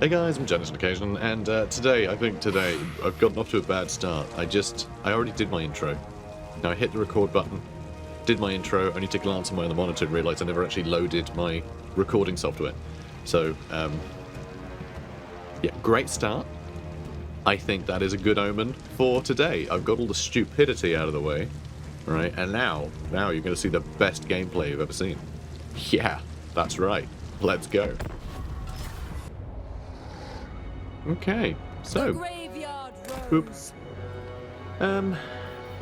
Hey guys, I'm Janice on occasion, and today I've gotten off to a bad start. I already did my intro. Now I hit the record button, did my intro, only to glance at my other monitor and realise I never actually loaded my recording software. So, yeah, great start. I think that is a good omen for today. I've got all the stupidity out of the way, right? And now you're going to see the best gameplay you've ever seen. Yeah, that's right. Let's go. Okay, so boop.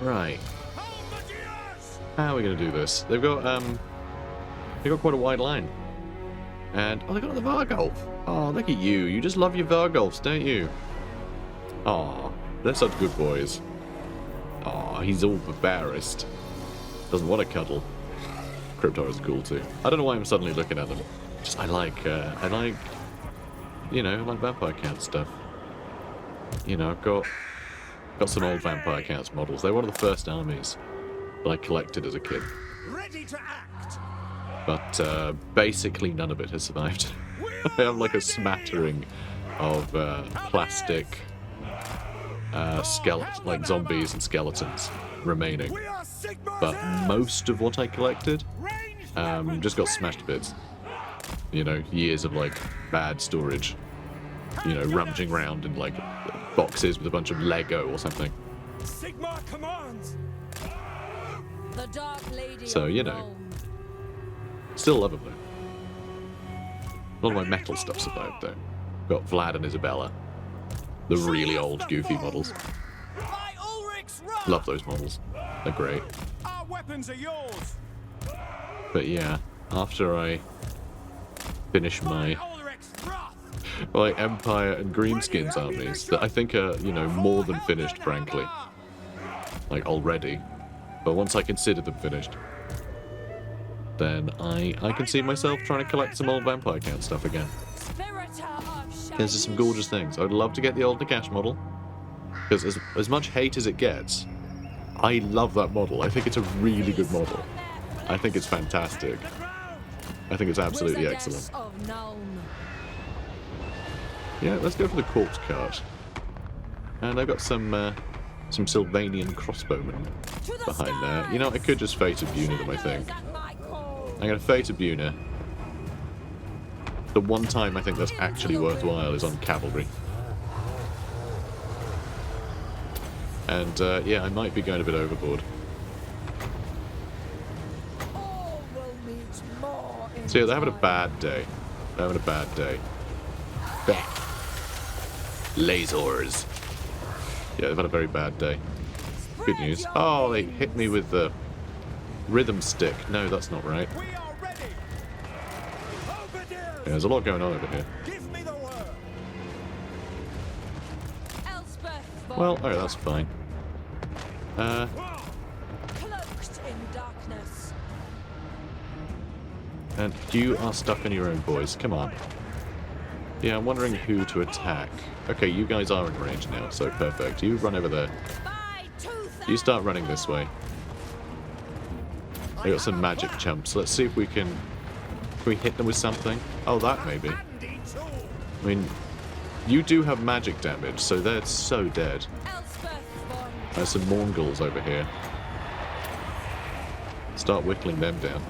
Right. How are we gonna do this? They've got quite a wide line. And oh, they got the Vargolf. Oh, look at you. You just love your Vargolfs, don't you? Oh, they're such good boys. Oh, he's all embarrassed. Doesn't want to cuddle. Cryptor is cool too. I don't know why I'm suddenly looking at them. Just I like you know, like Vampire Cat stuff. You know, I've got some old Vampire Cats models. They're one of the first armies that I collected as a kid. Ready to act. But basically none of it has survived. I have like a smattering of plastic like zombies and skeletons remaining. But most of what I collected just got smashed to bits. You know, years of like bad storage. You know, rummaging around in like boxes with a bunch of Lego or something. Sigma commands. The Dark Lady So, you of know. Nuln. Still love them though. A lot of my metal stuff survived though. Got Vlad and Isabella. The really old goofy models. By Ulrich's wrath. Love those models. They're great. Our weapons are yours. But yeah, after I finish my Ulrich's wrath. like Empire and Greenskins armies that I think are, you know, more than finished, frankly. Like, already. But once I consider them finished, then I can see myself trying to collect some old Vampire Cat stuff again. There's some gorgeous things. I would love to get the old Nakash model, because as much hate as it gets, I love that model. I think it's a really good model. I think it's fantastic. I think it's absolutely excellent. Yeah, let's go for the corpse cart. And I've got some Sylvanian crossbowmen behind there. You know, I could just Fate of Buna them, I think. I'm going to Fate of Buna. The one time I think that's actually worthwhile is on cavalry. And, yeah, I might be going a bit overboard. So yeah, they're having a bad day. They're having a bad day. Bah. Lasers. Yeah, they've had a very bad day. Good news. Oh, they hit me with the rhythm stick. No, that's not right. We are ready. Yeah, there's a lot going on over here. Give me the word. Elspeth Von Well, oh, that's fine. Cloaked in darkness. And you are stuck on your own, boys. Come on. Yeah, I'm wondering who to attack. Okay, you guys are in range now, so perfect. You run over there. You start running this way. I got some magic chumps. Let's see if we can we hit them with something? Oh, that maybe. I mean, you do have magic damage, so they're so dead. There's some Mongols over here. Start whittling them down.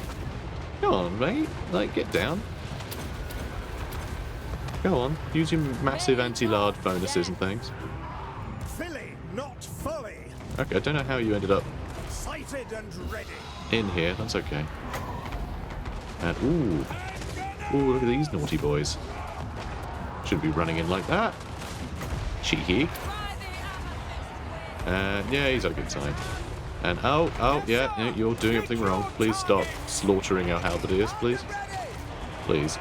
Come on, mate. Like, get down. Go on. Use your massive anti-large bonuses and things. Filly, not fully. Okay, I don't know how you ended up Sighted and ready. in here. That's okay. And, ooh. Ooh, look at these naughty boys. Shouldn't be running in like that. Cheeky. And, yeah, he's had a good time. And, oh, yeah, you're doing everything wrong. Please stop slaughtering our halberdiers, please. Please.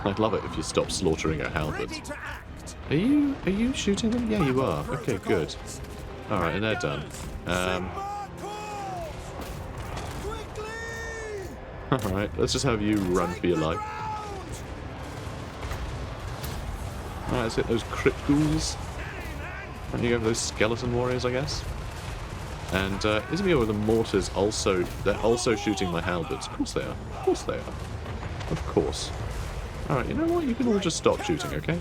I'd love it if you stopped slaughtering our halberds. Ready to act. Are you shooting them? Yeah, you are. Okay, good. Alright, and they're done. Alright, let's just have you run for your life. Alright, let's hit those crypt ghouls. And you go for those skeleton warriors, I guess. And isn't it with the mortars also, they're also shooting my halberds? Of course they are. Of course they are. Of course. Alright, you know what? You can all just stop shooting, okay?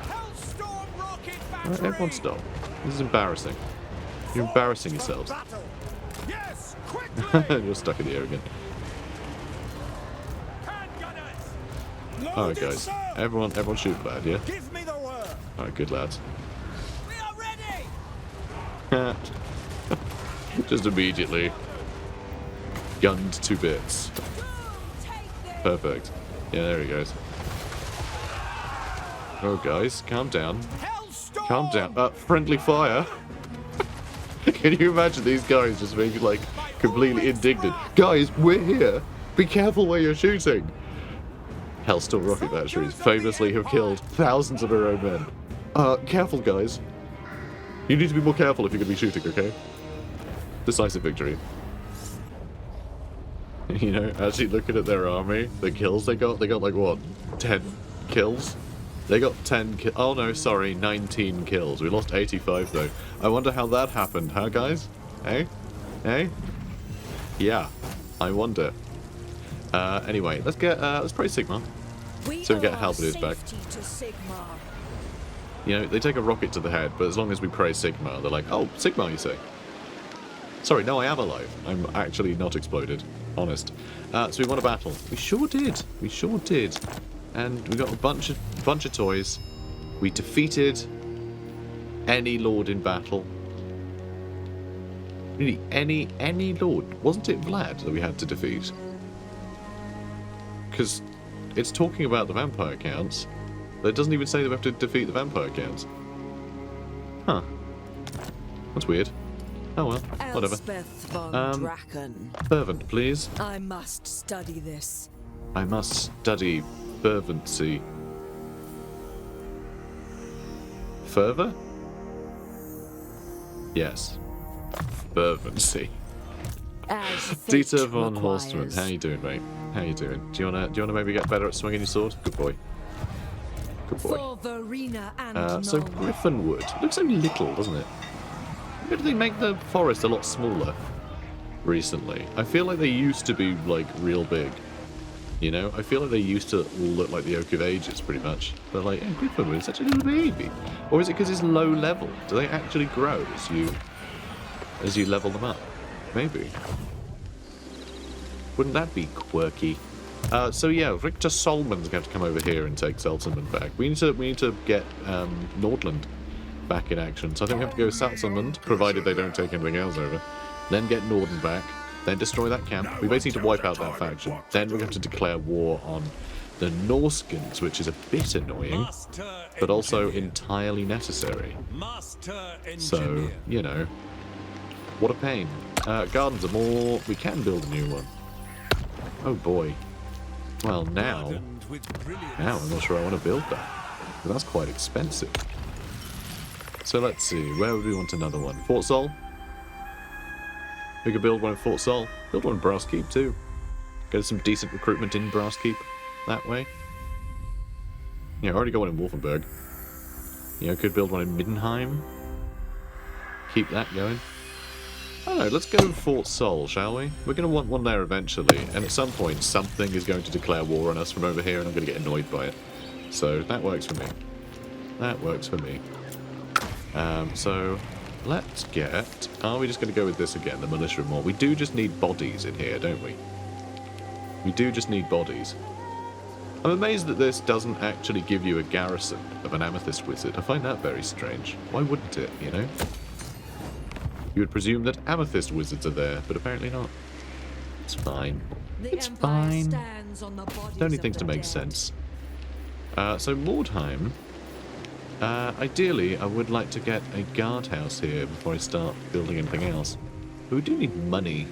Hellstorm rocket Alright, battery. everyone stop. This is embarrassing. You're embarrassing yourselves. Battle. Yes, quickly. You're stuck in the air again. Handgunners. Alright, Loaded, guys. sir. Everyone shoot bad, yeah? Give me the word. Alright, good lads. We are ready. Just immediately gunned to bits. Perfect. Yeah, there he goes. Oh, guys, calm down. Hellstorm. Calm down. Friendly fire. Can you imagine these guys just being, like, completely indignant? Guys, we're here. Be careful where you're shooting. Hellstorm rocket batteries famously have killed thousands of our own men. Careful, guys. You need to be more careful if you're going to be shooting, okay? Decisive victory. You know, actually looking at their army, the kills they got like, what, 10 kills? They got 10 kills. Oh no, sorry, 19 kills. We lost 85 though. I wonder how that happened, huh guys? Eh? Eh? Yeah, I wonder. Anyway, let's pray Sigma. So we get halberdiers back. You know, they take a rocket to the head, but as long as we praise Sigma, they're like, oh, Sigma, you say? Sorry, no, I am alive. I'm actually not exploded. Honest. So we won a battle. We sure did. We sure did. And we got a bunch of toys. We defeated any lord in battle. Really, any lord. Wasn't it Vlad that we had to defeat? Because it's talking about the vampire counts. But it doesn't even say that we have to defeat the vampire counts. Huh. That's weird. Oh well, whatever. Elspeth Von Draken. Fervent, please. I must study this. I must study fervency. Fervor? Yes. Fervency. As Dieter von Horstmann, how you doing, mate? How you doing? Do you wanna maybe get better at swinging your sword? Good boy. Good boy. For Verena and So Nuln. Griffinwood looks so little, doesn't it? Why do they make the forest a lot smaller recently? I feel like they used to be, like, real big. You know? I feel like they used to look like the Oak of Ages, pretty much. But, like, Griffinwood is such a little baby. Or is it because it's low level? Do they actually grow as you level them up? Maybe. Wouldn't that be quirky? So yeah, Richter Solman's going to come over here and take Salzenmund back. We need to get Nordland back in action. So I think we have to go Salzenmund, provided they don't take anything else over. Then get Norden back. Then destroy that camp. We basically need to wipe out that faction. Then we're going to declare war on the Norskins, which is a bit annoying, but also entirely necessary. So, you know, what a pain. Gardens are more... We can build a new one. Oh boy. Well, now I'm not sure I want to build that. But that's quite expensive. So let's see, where would we want another one? Fort Sol? We could build one in Fort Sol. Build one in Brass Keep too. Get some decent recruitment in Brass Keep that way. Yeah, I already got one in Wolfenburg. You know, could build one in Middenheim. Keep that going. I don't know, let's go Fort Sol, shall we? We're going to want one there eventually, and at some point something is going to declare war on us from over here and I'm going to get annoyed by it. So that works for me. That works for me. So let's get... Are we just going to go with this again, the militia more? We do just need bodies in here, don't we? We do just need bodies. I'm amazed that this doesn't actually give you a garrison of an amethyst wizard. I find that very strange. Why wouldn't it, you know? You would presume that amethyst wizards are there, but apparently not. It's fine. It's fine. Don't need things to make sense. So Mordheim. Ideally, I would like to get a guardhouse here before I start building anything else. But we do need money.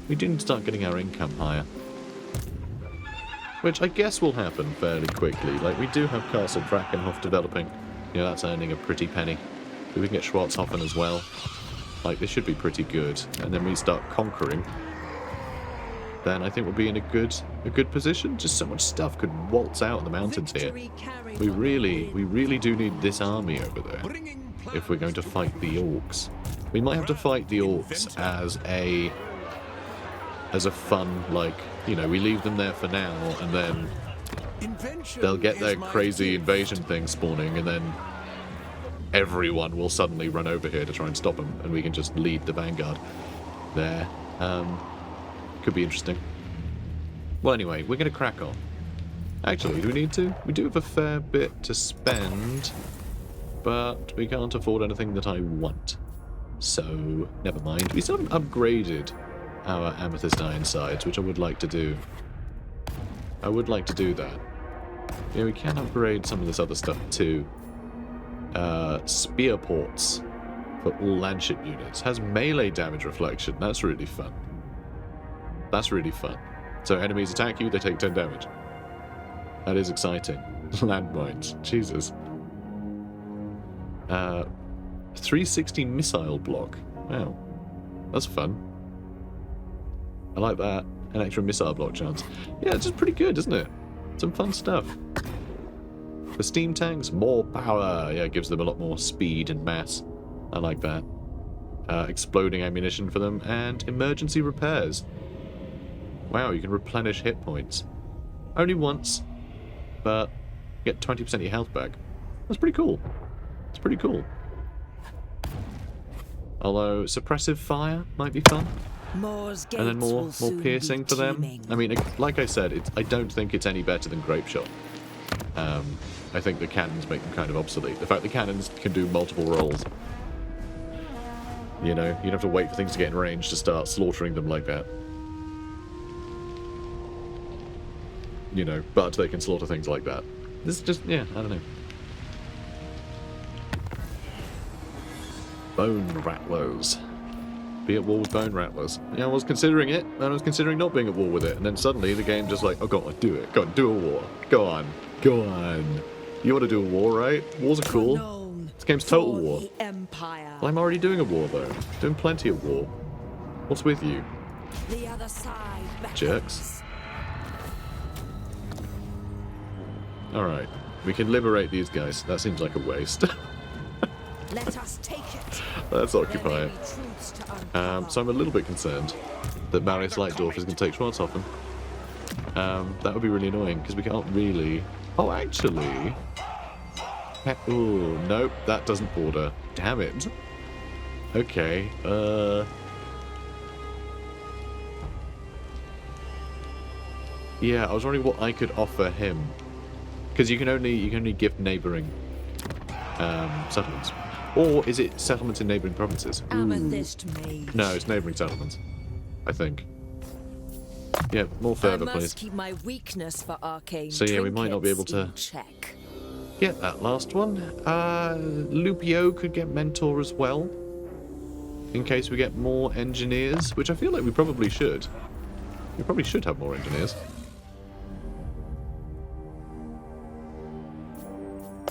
We do need to start getting our income higher. Which I guess will happen fairly quickly. Like, we do have Castle Drakenhof developing. You know, that's earning a pretty penny. But we can get Schwarzhofen as well. Like, this should be pretty good. And then we start conquering. Then I think we'll be in a good position. Just so much stuff could waltz out in the mountains here. We really do need this army over there if we're going to fight the orcs. We might have to fight the orcs as a fun, like, you know, we leave them there for now and then Invention they'll get is their my crazy gift. invasion thing spawning, and then everyone will suddenly run over here to try and stop them, and we can just lead the vanguard there. Could be interesting. Well, anyway, we're going to crack on. Actually, do we need to? We do have a fair bit to spend, but we can't afford anything that I want. So, never mind. We still haven't upgraded our amethyst iron sides, which I would like to do. I would like to do that. Yeah, we can upgrade some of this other stuff too. Spear ports for all landship units. Has melee damage reflection. That's really fun. That's really fun. So enemies attack you, they take 10 damage. That is exciting. Landmines. Jesus. 360 missile block. Wow. That's fun. I like that. An extra missile block chance. Yeah, it's just pretty good, isn't it? Some fun stuff. The steam tanks, more power. Yeah, it gives them a lot more speed and mass. I like that. Exploding ammunition for them, and emergency repairs. Wow, you can replenish hit points. Only once, but you get 20% of your health back. That's pretty cool. It's pretty cool. Although suppressive fire might be fun. Moore's And then gates will more soon piercing be for them. teeming. I mean, like I said, I don't think it's any better than Grape Shot. I think the cannons make them kind of obsolete. The fact the cannons can do multiple rolls. You know, you don't have to wait for things to get in range to start slaughtering them like that. You know, but they can slaughter things like that. This is just, yeah, I don't know. Bone Rattlers. Be at war with Bone Rattlers. Yeah, I was considering it, and I was considering not being at war with it, and then suddenly the game just like, oh, go on, do it. Go on, do a war. Go on. Go on. You want to do a war, right? Wars are cool. Known This game's total for war. the Empire. Well, I'm already doing a war, though. Doing plenty of war. What's with you? The other side beckons. Jerks. Alright. We can liberate these guys. That seems like a waste. Let us take it. Let's occupy There it. may be truths to uncover. So I'm a little bit concerned that Marius Lightdorf is going to take shots off him. That would be really annoying, because we can't really... Oh, actually... Oh, nope, that doesn't border. Damn it. Okay, yeah, I was wondering what I could offer him. Because you can only gift neighbouring settlements. Or is it settlements in neighbouring provinces? Amethyst Mage. No, it's neighbouring settlements. I think. Yeah, more I further, must please. keep my weakness for arcane So, yeah, we might not be able trinkets to- in check. Get that last one. Lupio could get Mentor as well. In case we get more engineers, which I feel like we probably should. We probably should have more engineers.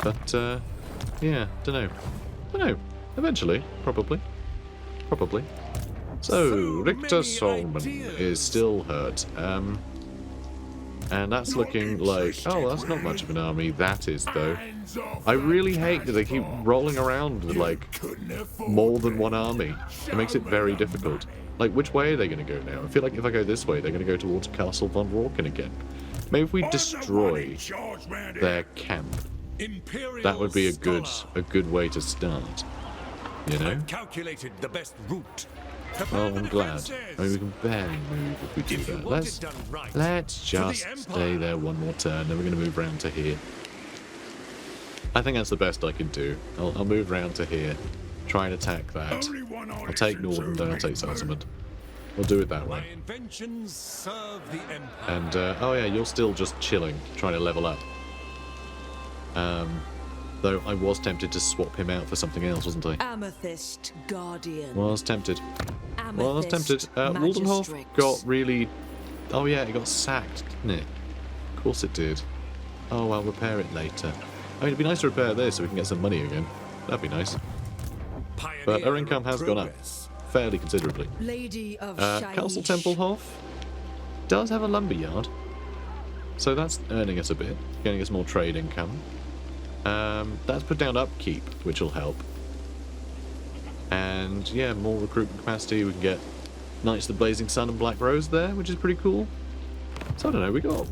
But, yeah, dunno. Dunno. Eventually, probably. Probably. So, Richter many Solman ideas. is still hurt. And that's looking like... Oh, that's not much of an army. That is, though. I really hate that they keep rolling around with, like, more than one army. It makes it very difficult. Like, which way are they going to go now? I feel like if I go this way, they're going to go towards Castle Von Draken again. Maybe if we destroy their camp, that would be a good way to start. You know? Calculated the best route. Oh, I'm glad. I mean, we can barely move if we do that. Let's just stay there one more turn, then we're going to move round to here. I think that's the best I can do. I'll move round to here, try and attack that. I'll take Northern, then I'll take Salzenmund. We'll do it that way. My inventions serve the Empire. And, oh yeah, you're still just chilling, trying to level up. Though I was tempted to swap him out for something else, wasn't I? Amethyst Guardian. Was tempted. Was Amethyst tempted. Waldenhof Magistrix. got really... Oh yeah, it got sacked, didn't it? Of course it did. Oh, I'll repair it later. I mean, it'd be nice to repair this so we can get some money again. That'd be nice. But our income has gone up fairly considerably. Lady of Castle Shaiish. Templehof does have a lumberyard, so that's earning us a bit, getting us more trade income. That's put down upkeep, which will help. And yeah, more recruitment capacity. We can get Knights of the Blazing Sun and Black Rose there, which is pretty cool. So I don't know, we got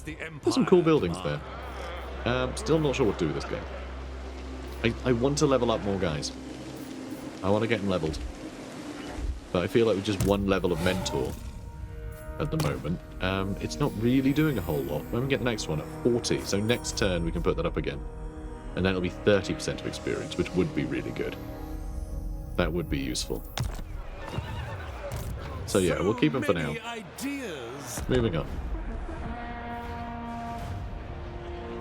the Empire. There's some cool buildings there. Still not sure what to do with this game. I want to level up more guys. I want to get them leveled. But I feel like with just one level of Mentor at the moment, it's not really doing a whole lot. When we get the next one at 40, so next turn we can put that up again. And then it'll be 30% of experience, which would be really good. That would be useful. So yeah, we'll keep them for now. Ideas. Moving on.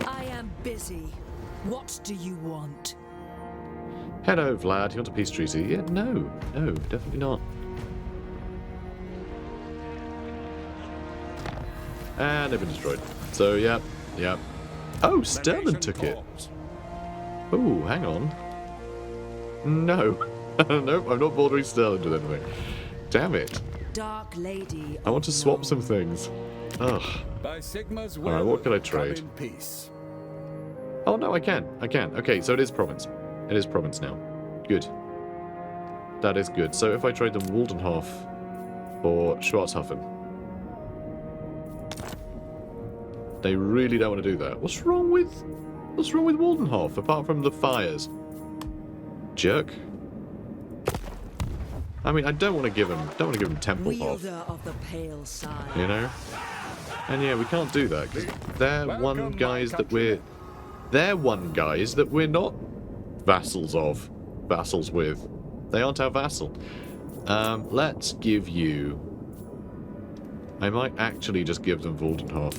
I am busy. What do you want? Hello, Vlad. You want a peace treaty? Yeah, no, definitely not. And they've been destroyed. So, yeah. Oh, Sterling took it. Oh, hang on. No. Nope, I'm not bordering Sterling with anything. Damn it. Dark Lady. I want to swap some things. Ugh. By Sigma's will, Alright, what can I come trade? in peace. Oh, no, I can. Okay, so it is province. It is province now. Good. That is good. So if I trade them Waldenhof for Schwarzhofen. They really don't want to do that. What's wrong with Waldenhof apart from the fires? Jerk. I mean, I don't want to give him Templehof, Wielder of the pale side. you know? And yeah, we can't do that because they're one guys that we're not vassals with. They aren't our vassal. Let's give you. I might actually just give them Waldenhof.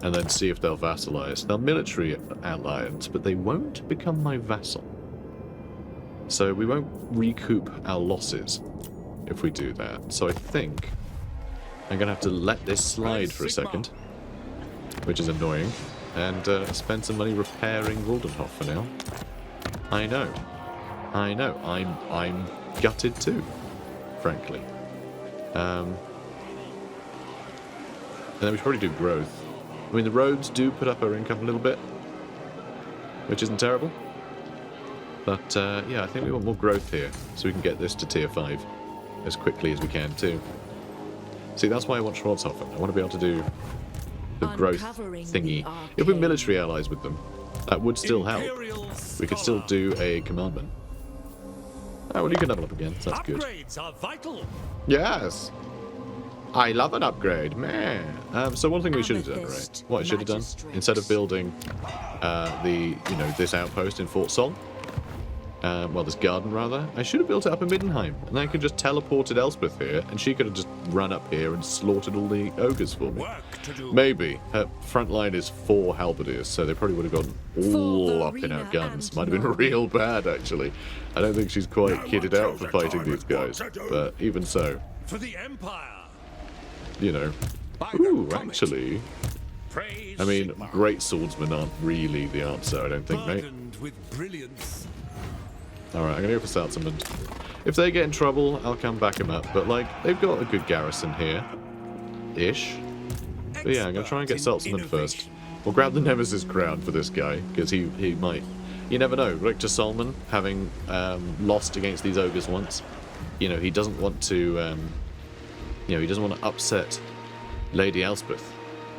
And then see if they'll vassalize. They'll military alliance, but they won't become my vassal. So we won't recoup our losses if we do that. So I think I'm going to have to let this slide for a second, which is annoying, and spend some money repairing Waldenhof for now. I know. I'm gutted too, frankly. And then we should probably do growth. I mean, the roads do put up our income a little bit, which isn't terrible. But, yeah, I think we want more growth here, so we can get this to tier 5 as quickly as we can, too. See, that's why I want Schwarzhofen. I want to be able to do the growth thingy. If we're military allies with them, that would still help. We could still do a commandment. Oh, well, you can level up again, so that's good. Upgrades are vital. Yes! I love an upgrade, man. So one thing we should have done, right? What I should have done, instead of building this outpost in Fort Sol, well, this garden rather, I should have built it up in Middenheim, and then I could just teleported Elspeth here, and she could have just run up here and slaughtered all the ogres for me. Maybe. Her front line is 4 halberdiers, so they probably would have gone all up in our guns. Might have been real bad, actually. I don't think she's quite kitted out for fighting these guys, but even so. For the Empire. You know. Ooh, actually. I mean, great swordsmen aren't really the answer, I don't think, mate. With brilliance. Alright, I'm gonna go for Salzenmund. If they get in trouble, I'll come back them up, but, like, they've got a good garrison here. Ish. But yeah, I'm gonna try and get Salzenmund first. We'll grab the Nemesis crown for this guy, because he might... You never know. Richter Solomon, having lost against these ogres once, you know, he doesn't want to... he doesn't want to upset Lady Elspeth,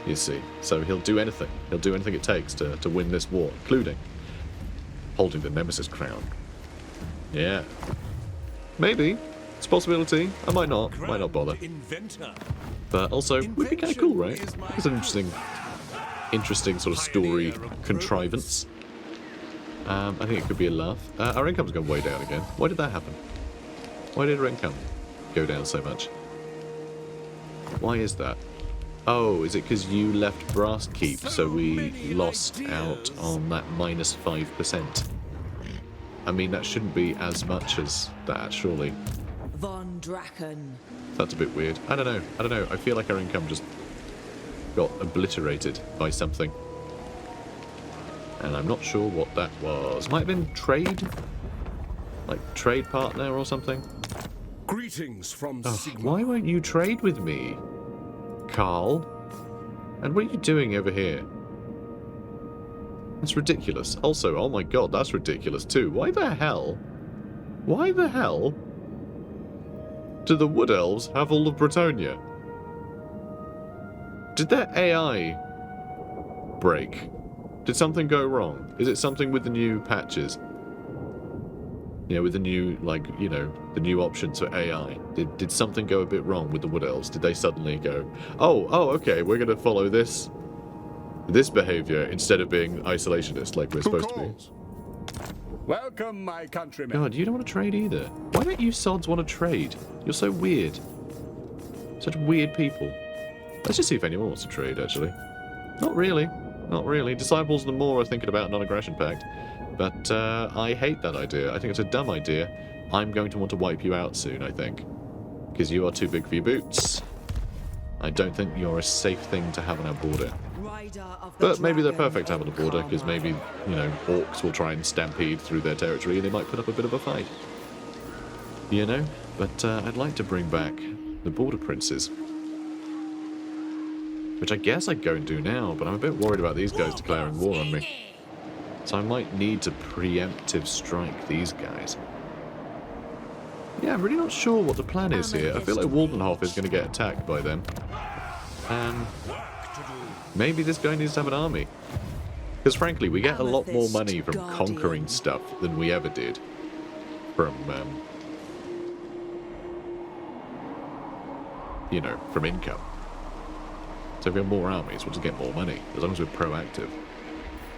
you see. So he'll do anything. He'll do anything it takes to win this war, including holding the Nemesis crown. Yeah. Maybe. It's a possibility. I might not bother. But also, would be kind of cool, right? It's an interesting sort of story contrivance. I think it could be a laugh. Our income's gone way down again. Why did that happen? Why did our income go down so much? Why is that? Oh, is it because you left Brass Keep, so we lost out on that minus 5%? I mean, that shouldn't be as much as that, surely. Von Draken. That's a bit weird. I don't know. I feel like our income just got obliterated by something. And I'm not sure what that was. Might have been trade? Like, trade partner or something? Greetings from Sigma. Why won't you trade with me, Carl? And what are you doing over here? That's ridiculous. Also, oh my god, that's ridiculous too. Why the hell do the Wood Elves have all of Bretonnia? Did their AI break? Did something go wrong? Is it something with the new patches? Yeah, with the new, like, you know, the new options for AI. Did something go a bit wrong with the Wood Elves? Did they suddenly go, oh, okay, we're going to follow this behavior instead of being isolationist like we're supposed to be? Welcome, my countrymen. God, you don't want to trade either. Why don't you sods want to trade? You're so weird. Such weird people. Let's just see if anyone wants to trade, actually. Not really. Not really. Disciples and the Moor are thinking about a non-aggression pact. But I hate that idea. I think it's a dumb idea. I'm going to want to wipe you out soon, I think. Because you are too big for your boots. I don't think you're a safe thing to have on our border. But maybe they're perfect to have on the border, because maybe, you know, orcs will try and stampede through their territory and they might put up a bit of a fight. You know? But I'd like to bring back the border princes. Which I guess I'd go and do now, but I'm a bit worried about these guys declaring war on me. So I might need to preemptive strike these guys. Yeah, I'm really not sure what the plan is here. I feel like Waldenhof is going to get attacked by them. And maybe this guy needs to have an army. Because frankly, we get a lot more money from conquering stuff than we ever did from, you know, from income. So if we have more armies, we'll just get more money, as long as we're proactive.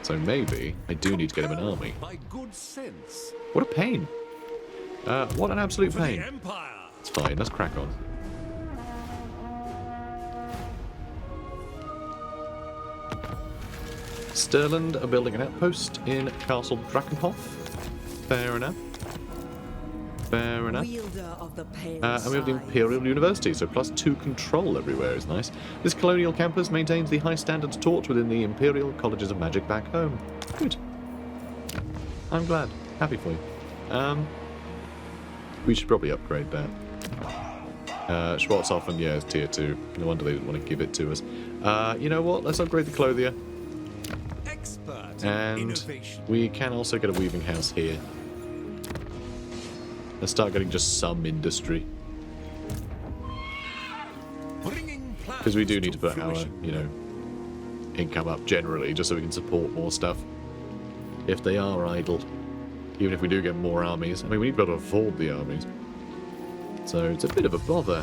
So maybe I do need to get him an army. What a pain. What an absolute pain. It's fine, let's crack on. Stirland are building an outpost in Castle Drakenhof. Fair enough. Fair enough. And we have the Imperial University, so +2 control everywhere is nice. This colonial campus maintains the high standards taught within the Imperial Colleges of Magic back home. Good. I'm glad. Happy for you. We should probably upgrade that. Schwarzhofen, yeah, is tier 2. No wonder they didn't want to give it to us. You know what? Let's upgrade the clothier. And we can also get a weaving house here. Let's start getting just some industry. Because we do need to put our, you know, income up generally, just so we can support more stuff. If they are idle. Even if we do get more armies. I mean, we need to be able to afford the armies. So it's a bit of a bother.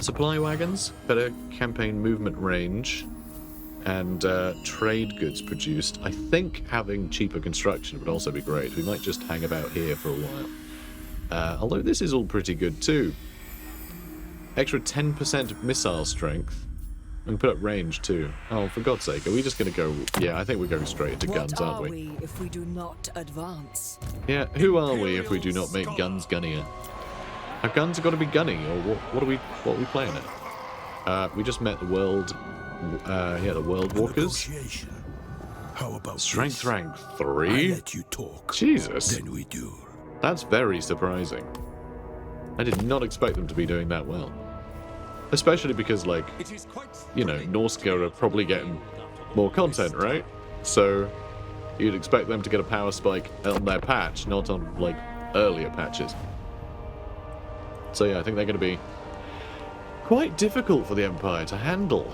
Supply wagons, better campaign movement range, and trade goods produced. I think having cheaper construction would also be great. We might just hang about here for a while. Although this is all pretty good too. Extra 10% missile strength. And put up range too. Oh, for God's sake, are we just going to go... Yeah, I think we're going straight into guns, aren't we? What are we if we do not advance? Yeah, who are we if we do not make guns gunnier? Our guns have got to be gunny, or what are we playing at? We just met the world... yeah, the World Walkers. How about Strength this? rank 3? I let you talk. Jesus. Then we do. That's very surprising. I did not expect them to be doing that well. Especially because, like, you know, Norska are probably getting more content, right? So you'd expect them to get a power spike on their patch, not on, like, earlier patches. So yeah, I think they're going to be quite difficult for the Empire to handle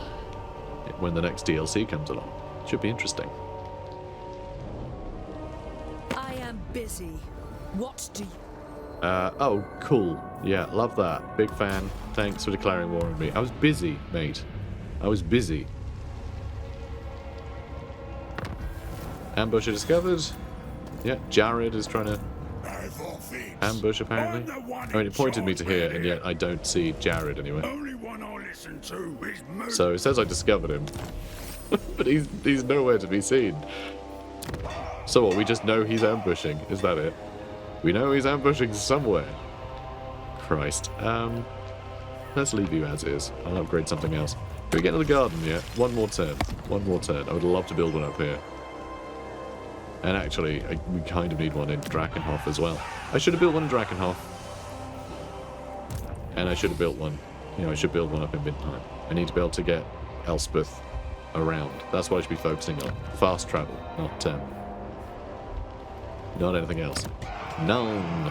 when the next DLC comes along. Should be interesting. I am busy. What do you... Oh, cool. Yeah, love that. Big fan. Thanks for declaring war on me. I was busy, mate. I was busy. Ambusher discovered. Yeah, Jared is trying to ambush, apparently. I mean, it pointed me to here, and yet I don't see Jared anywhere. So it says I discovered him. But he's nowhere to be seen. So what, we just know he's ambushing? Is that it? We know he's ambushing somewhere. Christ. Let's leave you as is. I'll upgrade something else. Can we get to the garden yet? One more turn. One more turn. I would love to build one up here. And actually, we kind of need one in Drakenhof as well. I should have built one in Drakenhof. And I should have built one. You know, I should build one up in Midnight. I need to be able to get Elspeth around. That's what I should be focusing on. Fast travel, not anything else. Nuln.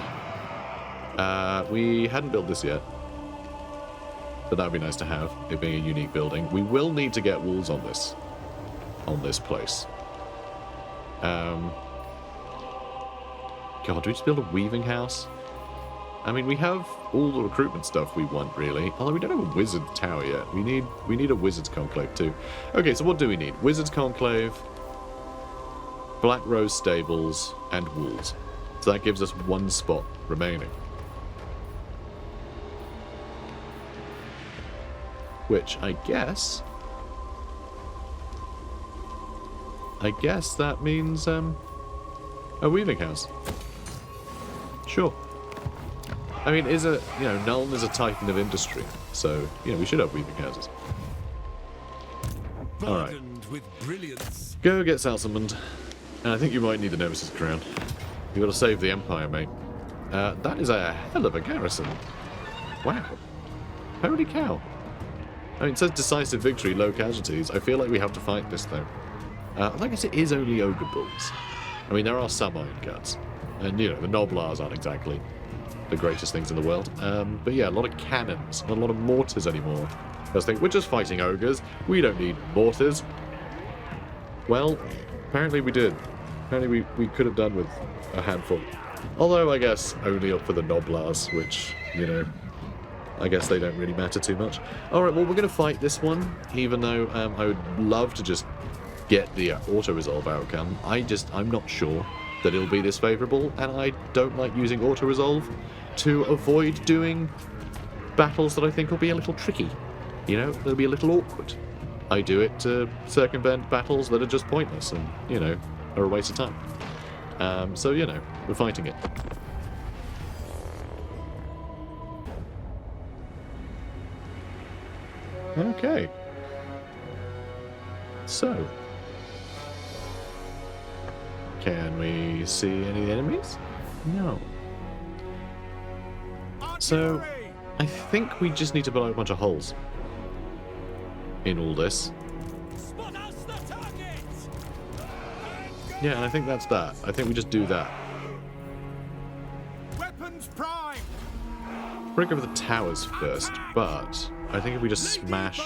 We hadn't built this yet. But that would be nice to have, it being a unique building. We will need to get walls on this place. God, do we just build a weaving house? I mean, we have all the recruitment stuff we want, really. Although we don't have a wizard tower yet. We need a wizard's conclave, too. Okay, so what do we need? Wizard's conclave, Black Rose stables, and walls. So that gives us one spot remaining. Which, I guess that means, a weaving house. Sure. I mean, Nuln is a titan of industry, so, we should have weaving houses. Alright. With brilliance. Go get Salzenmund. And I think you might need the Nemesis crown. You gotta save the Empire, mate. That is a hell of a garrison. Wow. Holy cow. I mean, it says decisive victory, low casualties. I feel like we have to fight this, though. I guess it is only ogre bulls. I mean, there are some iron guts. And, the Noblars aren't exactly the greatest things in the world. But yeah, a lot of cannons, not a lot of mortars anymore. I was thinking, we're just fighting ogres. We don't need mortars. Well, apparently we did. Apparently we could have done with a handful. Although, I guess, only up for the Noblars, which, I guess they don't really matter too much. Alright, well, we're going to fight this one, even though I would love to just get the auto-resolve outcome. I'm not sure that it'll be this favourable, and I don't like using auto-resolve to avoid doing battles that I think will be a little tricky. They'll be a little awkward. I do it to circumvent battles that are just pointless and, are a waste of time. So, we're fighting it. Okay. So, can we see any enemies? No. So, I think we just need to blow a bunch of holes in all this. Yeah, and I think that's that. I think we just do that. Weapons prime. Break over the towers first, but I think if we just smash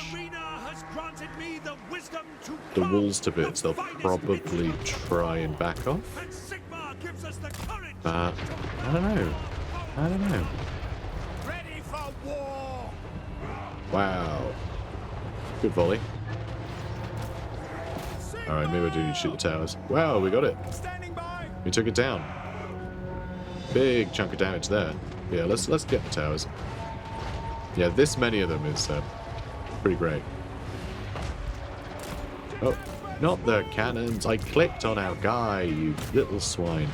the walls to bits, they'll probably try and back off. But I don't know. Ready for war. Wow. Good volley. Alright, maybe I do need to shoot the towers. Wow, we got it. Standing by. We took it down. Big chunk of damage there. Yeah, let's get the towers. Yeah, this many of them is pretty great. Oh, not the cannons. I clicked on our guy, you little swine.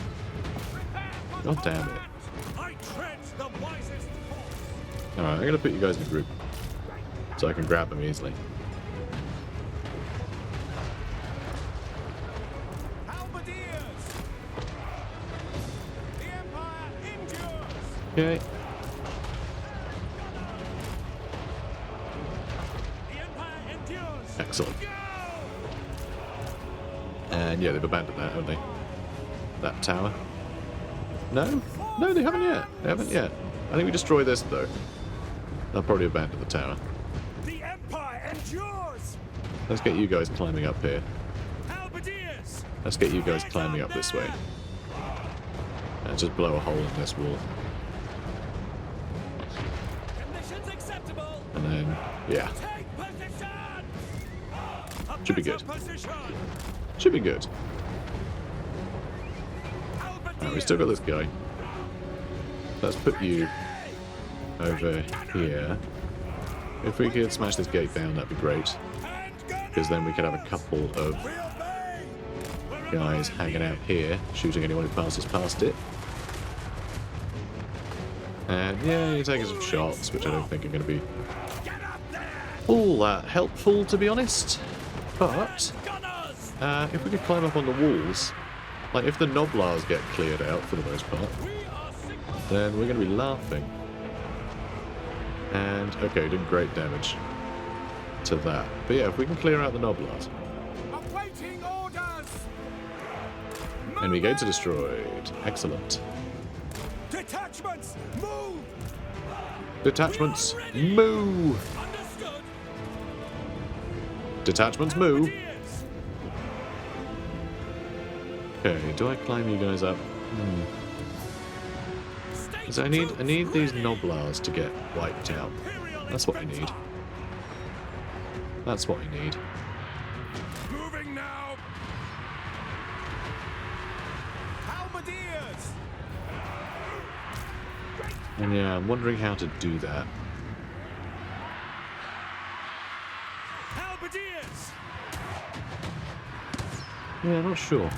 God damn it. Alright, I'm going to put you guys in a group so I can grab them easily. Okay. Excellent. And yeah, they've abandoned that, haven't they? That tower. No? No, they haven't yet. They haven't yet. I think we destroy this, though. They'll probably abandon the tower. The Empire endures. Let's get you guys climbing up here. Let's get you guys climbing up this way. And just blow a hole in this wall. And then, yeah. Should be good. Should be good. Alright, we still got this guy. Let's put you over here. If we could smash this gate down, that'd be great. Because then we could have a couple of guys hanging out here, shooting anyone who passes past it. And yeah, you're taking some shots, which I don't think are going to be all that helpful, to be honest. But if we could climb up on the walls, like if the Noblars get cleared out for the most part, then we're going to be laughing. And okay, did great damage to that. But yeah, if we can clear out the Noblars. Enemy gates are destroyed. Excellent. Detachments, move! Detachments, moo! Understood. Detachments, moo! Ideas. Okay, do I climb you guys up? Because I need these Noblars to get wiped out. That's what I need. That's what I need. Moving now. Halberdiers. And yeah, I'm wondering how to do that. Halberdiers. Yeah, I'm not sure.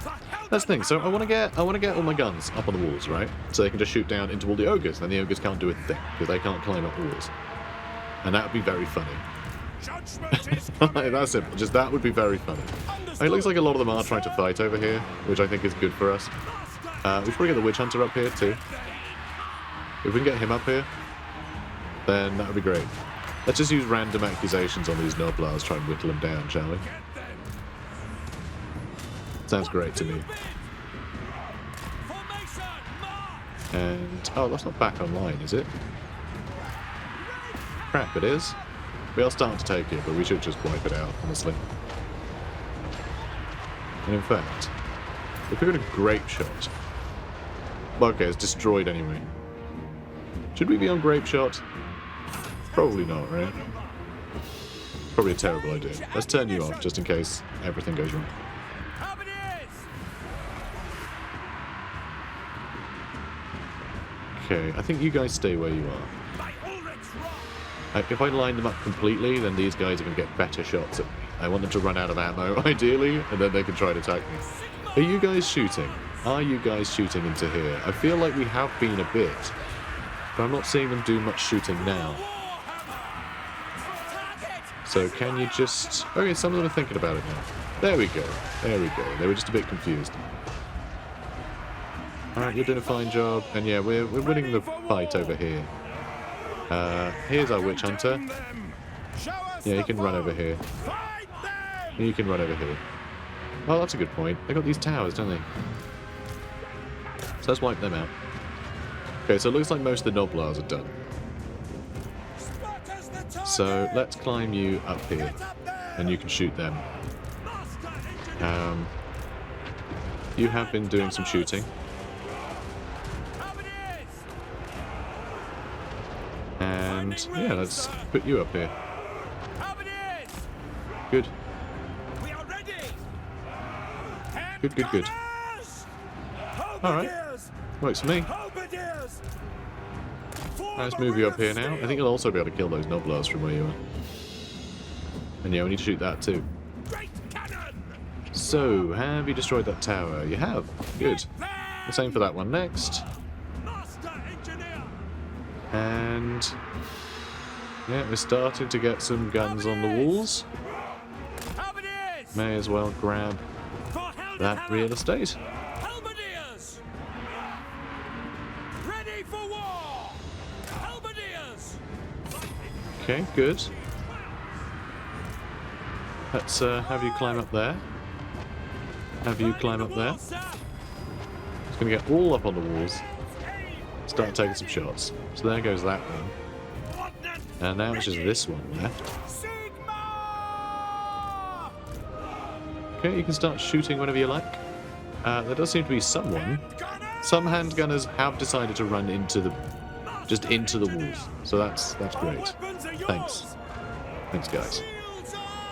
That's the thing. So I want to get all my guns up on the walls, right? So they can just shoot down into all the ogres. Then the ogres can't do a thing because they can't climb up walls. And that would be very funny. Judgment is coming. That's simple. Just that would be very funny. It looks like a lot of them are trying to fight over here, which I think is good for us. We should probably get the Witch Hunter up here too. If we can get him up here, then that would be great. Let's just use random accusations on these Noblars, try and whittle them down, shall we? Sounds great to me. Formation. March. And oh, that's not back online, is it? Crap, it is. We are starting to take it, but we should just wipe it out, honestly. And in fact, if we got a grape shot... Well, okay, it's destroyed anyway. Should we be on grape shot? Probably not, right? Probably a terrible idea. Let's turn you off, just in case everything goes wrong. Halberdiers. Okay, I think you guys stay where you are. By Ulrich's wrath. If I line them up completely, then these guys are going to get better shots at me. I want them to run out of ammo, ideally, and then they can try to attack me. Are you guys shooting? Are you guys shooting into here? I feel like we have been a bit, but I'm not seeing them do much shooting now. So can you just... Okay, some of them are thinking about it now. There we go. There we go. They were just a bit confused. Alright, you're doing a fine job. And yeah, we're winning the fight over here. Here's our Witch Hunter. Yeah, you can run over here. You can run over here. Oh, that's a good point. They got these towers, don't they? So let's wipe them out. Okay, so it looks like most of the Noblars are done. So let's climb you up here, and you can shoot them. You have been doing some shooting. And yeah, let's put you up here. Good. Good, good, good. Alright. Works for me. Let's move you up here now. I think you'll also be able to kill those Noblars from where you are. And yeah, we need to shoot that too. So, have you destroyed that tower? You have. Good. Let's aim for that one next. And yeah, we're starting to get some guns on the walls. May as well grab that real estate. Okay, good. Let's have you climb up there. Have you climb up there. It's going to get all up on the walls. Start taking some shots. So there goes that one. And now it's just this one left. Okay, you can start shooting whenever you like. There does seem to be someone. Some handgunners have decided to run into the... just into the walls. So that's great. Thanks. Thanks, guys.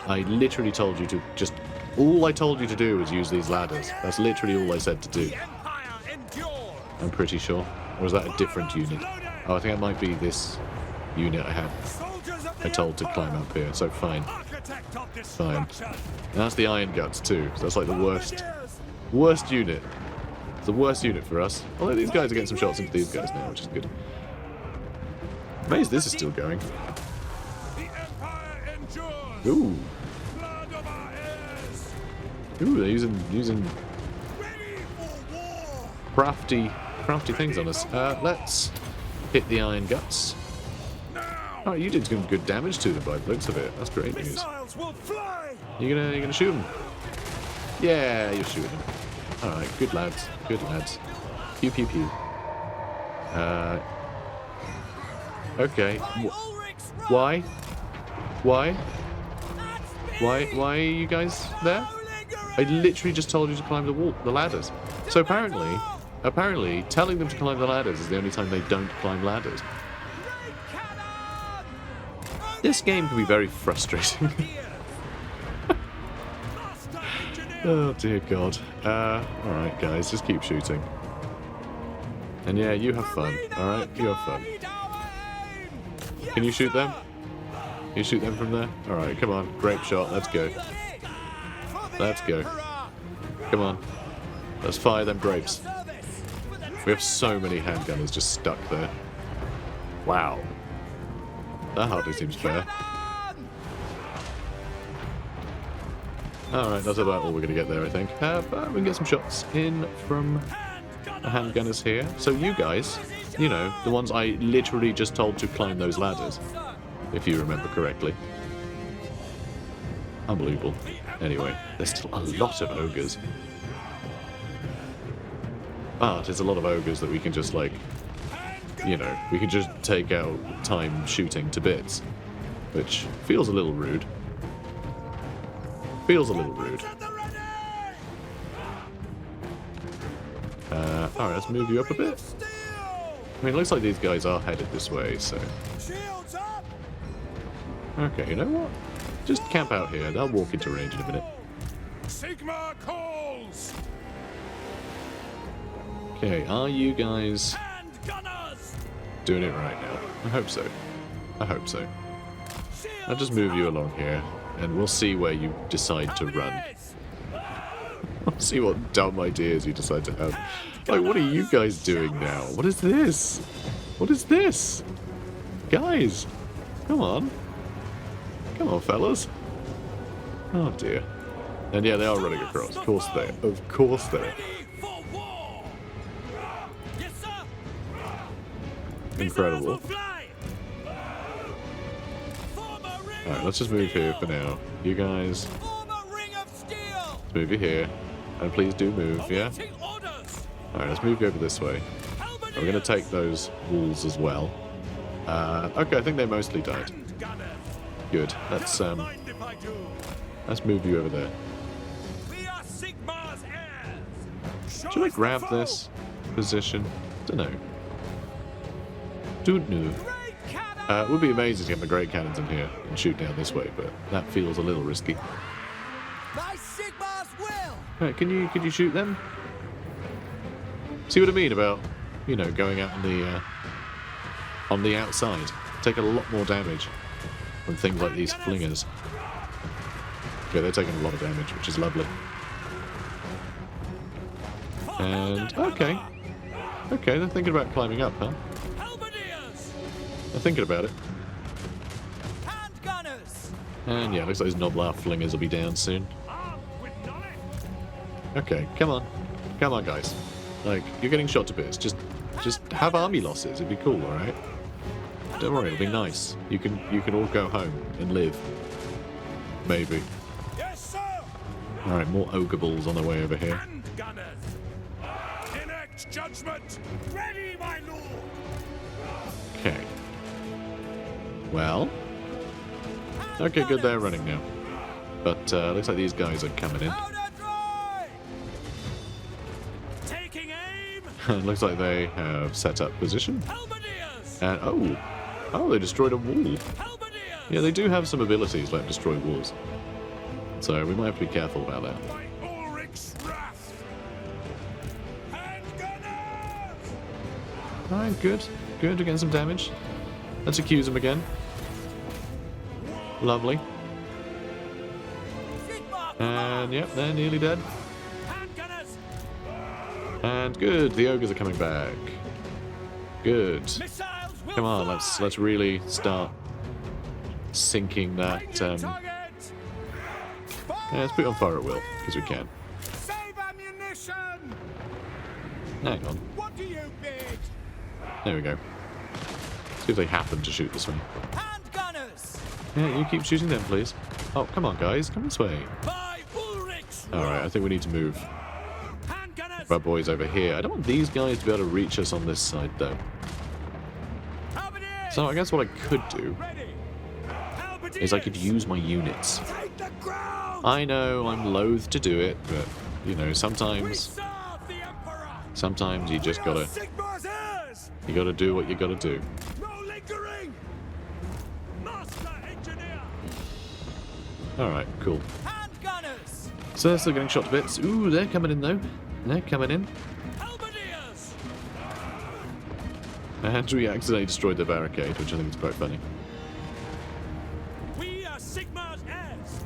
I literally told you to just... All I told you to do was use these ladders. That's literally all I said to do. I'm pretty sure. Or was that a different unit? Oh, I think it might be this unit I told to climb up here. So fine. Fine. And that's the Iron Guts too. So that's like the worst unit. It's the worst unit for us. Although these guys are getting some shots into these guys now, which is good. Amazed this is still going. Ooh. Ooh, they're using crafty things on us. Let's hit the Iron Guts. Oh, you did some good damage to them by the looks of it. That's great news. You're gonna shoot them? Yeah, you're shooting them. All right, good lads, good lads. Pew pew pew. Okay. By Ulrich's right. Why? Why? That's me. Why are you guys there? No I lingering. literally just told you to climb the ladders. So apparently, telling them to climb the ladders is the only time they don't climb ladders. Great cannon. This game can be very frustrating. Master engineer. Oh dear God. Alright guys, just keep shooting. And yeah, you have fun. Alright, you have fun. Can you shoot them? Can you shoot them from there? Alright, come on. Grape shot, let's go. Let's go. Come on. Let's fire them grapes. We have so many handgunners just stuck there. Wow. That hardly seems fair. Alright, that's about all we're going to get there, I think. But we can get some shots in from the handgunners here. So you guys, you know, the ones I literally just told to climb those ladders, if you remember correctly. Unbelievable. Anyway, there's still a lot of ogres. But it's a lot of ogres that we can just, like, you know, we can just take out time shooting to bits. Which feels a little rude. Feels a little rude. Alright, let's move you up a bit. I mean, it looks like these guys are headed this way, so... Shields up. Okay, you know what? Just camp out here. They'll walk into range in a minute. Sigma calls. Okay, are you guys Hand gunners. doing it right now? I hope so. I hope so. Shields I'll just move you along here, and we'll see where you decide to run. We'll see what dumb ideas you decide to have. Like, what are you guys doing now? What is this? What is this? Guys, come on. Come on, fellas. Oh, dear. And yeah, they are running across. Of course they are. Of course they are. ready for war. Yes, sir. Incredible. Missiles will fly. Form a ring Alright, of let's just move here for steel. now. You guys, Form a ring of steel. let's move you here. And please do move, yeah? Awaiting orders. Alright, let's move you over this way. Halberdiers. We're going to take those walls as well. Okay, I think they mostly died. Hand gunners. Good. Let's Don't mind if I do. move you over there. We are Sigma's heirs. Show Should I us the grab foe. this position? Don't know. Don't know. Great cannon. It would be amazing to get the great cannons in here and shoot down this way, but that feels a little risky. By Sigma's will. Alright, can you shoot them? See what I mean about, you know, going out on the outside. Take a lot more damage from things like these flingers. Okay, they're taking a lot of damage, which is lovely. And okay, they're thinking about climbing up, huh? Halberdiers. They're thinking about it. Hand gunners. And yeah, looks like those Noblar flingers will be down soon. Armed with knowledge. Okay, come on, guys. Like, you're getting shot to bits. Just have army losses. It'd be cool, all right? Don't worry, it'll be nice. You can all go home and live. Maybe. Yes, sir. All right, more ogre balls on the way over here. Hand gunners. Enact judgment. Ready, my lord. Okay. Well. Okay, good. They're running now. But looks like these guys are coming in. Powder dry. Taking aim. Looks like they have set up position. Halberdiers. And oh, they destroyed a wall. Halberdiers. Yeah, they do have some abilities like destroy walls. So we might have to be careful about that. By Ulrich's wrath. Hand gunners. All right, good. Good. We're getting some damage. Let's accuse them again. Lovely. Sigma. And yep, they're nearly dead. Hand gunners. And good. The ogres are coming back. Good. Missiles will Come on, fly. let's really start sinking that. Target. Yeah, let's put it on fire at will because we can. Save ammunition. Hang on. What do you bid? There we go. See if they happen to shoot this one. Hand gunners. Yeah, you keep shooting them, please. Oh, come on, guys. Come this way. By Ulrich's Alright, I think we need to move hand gunners. our boys over here. I don't want these guys to be able to reach us on this side, though. Halberdiers. So I guess what I could do is I could use my units. Take the ground! I know I'm loath to do it, but, you know, We sometimes serve the Emperor! you just We are gotta, Sigmar's heirs! you gotta do what you gotta do. No lingering! Master Engineer! Alright, cool. Hand gunners! So they're still getting shot to bits. Ooh, they're coming in though. They're coming in. Halberdiers! And we accidentally destroyed the barricade, which I think is quite funny. We are Sigmar's heirs!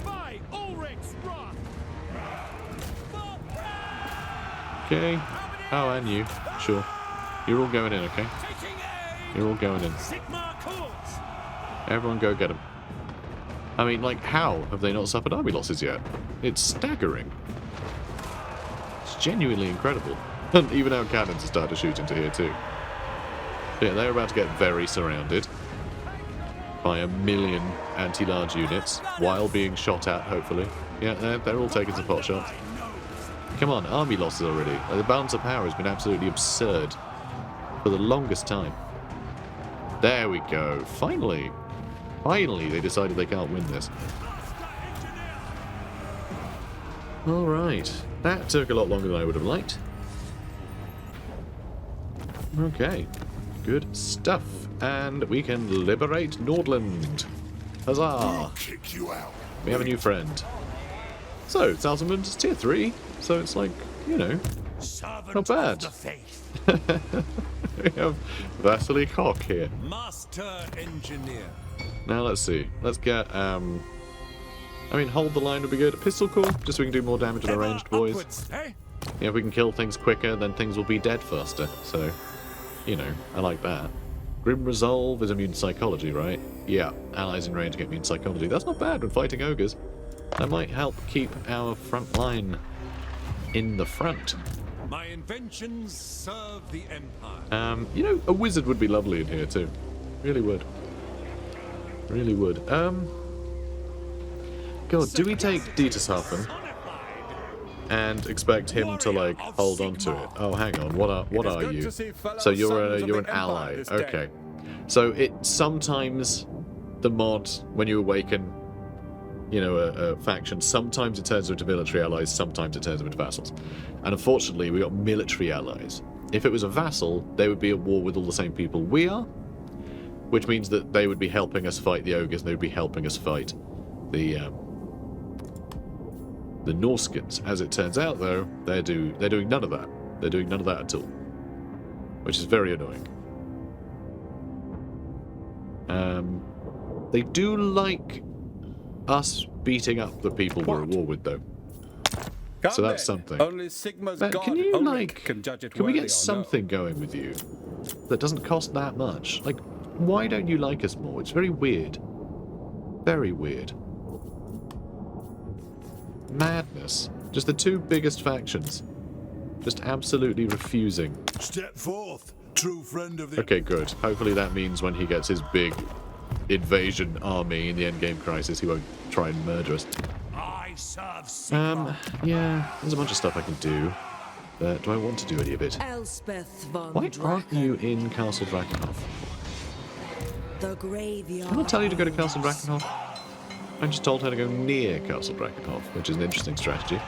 By Ulrich's wrath! Okay. Oh, and you. Sure. You're all going in, okay? Taking aim! You're all going in. Sigmar calls! Everyone go get them. I mean, like, how have they not suffered army losses yet? It's staggering. It's genuinely incredible. And even our cannons have started to shoot into here too. Yeah, they're about to get very surrounded by 1 million anti-large units while being shot at, hopefully. Yeah, they're all taking some pot shots. Come on, army losses already. The balance of power has been absolutely absurd for the longest time. There we go. Finally. Finally, they decided they can't win this. Alright. That took a lot longer than I would have liked. Okay. Good stuff. And we can liberate Nordland. Huzzah! Kick you out. We have a new friend. So, Salzenmund is tier 3, so it's like, you know, Servant not bad. of the faith! We have Vasily Koch here. Master Engineer! Now let's see. Let's get, I mean, hold the line would be good. Pistol core, just so we can do more damage with our ranged boys. Upwards, eh? Yeah, if we can kill things quicker, then things will be dead faster. So, you know, I like that. Grim Resolve is immune psychology, right? Yeah, allies in range get immune psychology. That's not bad when fighting ogres. That might help keep our front line in the front. My inventions serve the Empire. You know, a wizard would be lovely in here too. Really would. Really would. God, do we take Dietershafen and expect him to like hold on to it? Oh, hang on. What are you? So you're an ally. Okay. So it sometimes the mod when you awaken, you know, a faction, sometimes it turns into military allies, sometimes it turns them into vassals. And unfortunately, we got military allies. If it was a vassal, they would be at war with all the same people we are, which means that they would be helping us fight the ogres, and they would be helping us fight the Norskins. As it turns out, though, they're doing none of that. They're doing none of that at all, which is very annoying. They do like us beating up the people we're at war with, though. So that's something. Only Sigma's Man, God can you Ulrich like? can judge it Can we worthy get or something going with you that doesn't cost that much? Like, why don't you like us more? It's very weird. Very weird. Madness. Just the two biggest factions. Just absolutely refusing. Step forth, true friend of the... Okay, good. Hopefully that means when he gets his big invasion army in the endgame crisis, he won't try and murder us. I serve Sigmar. Yeah, there's a bunch of stuff I can do. But do I want to do any of it? Elspeth Von Why Draken. aren't you in Castle Drakenhof? The graveyard. Didn't I tell you to go to Castle Drakenhof? I just told her to go near Castle Drakenhof, which is an interesting strategy.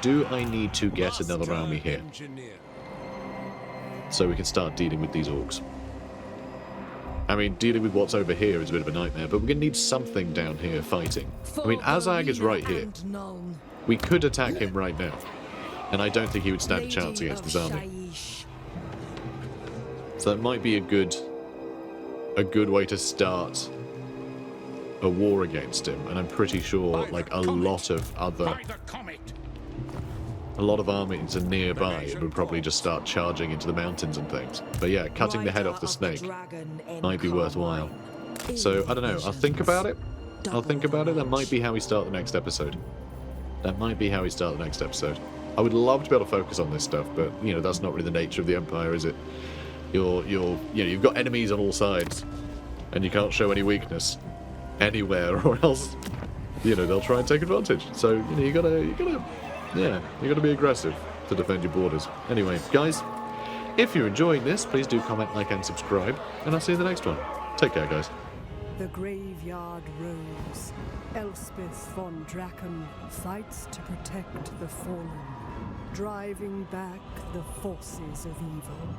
Do I need to get another army here Engineer. so we can start dealing with these orcs? I mean, dealing with what's over here is a bit of a nightmare, but we're going to need something down here fighting. I mean, Azag is right here. We could attack him right now, and I don't think he would stand a chance against this army. So that might be a good way to start a war against him, and I'm pretty sure like a lot of armies are nearby and would probably just start charging into the mountains and things. But yeah, cutting the head off the snake might be worthwhile. So I don't know, I'll think about it. That might be how we start the next episode. I would love to be able to focus on this stuff, but you know, that's not really the nature of the Empire, is it? You've got enemies on all sides, and you can't show any weakness anywhere, or else, you know, they'll try and take advantage. So, you know, you gotta be aggressive to defend your borders. Anyway, guys, If you're enjoying this, please do comment, like, and subscribe, and I'll see you in the next one. Take care, guys. The graveyard rose. Elspeth Von Draken fights to protect the fallen, driving back the forces of evil.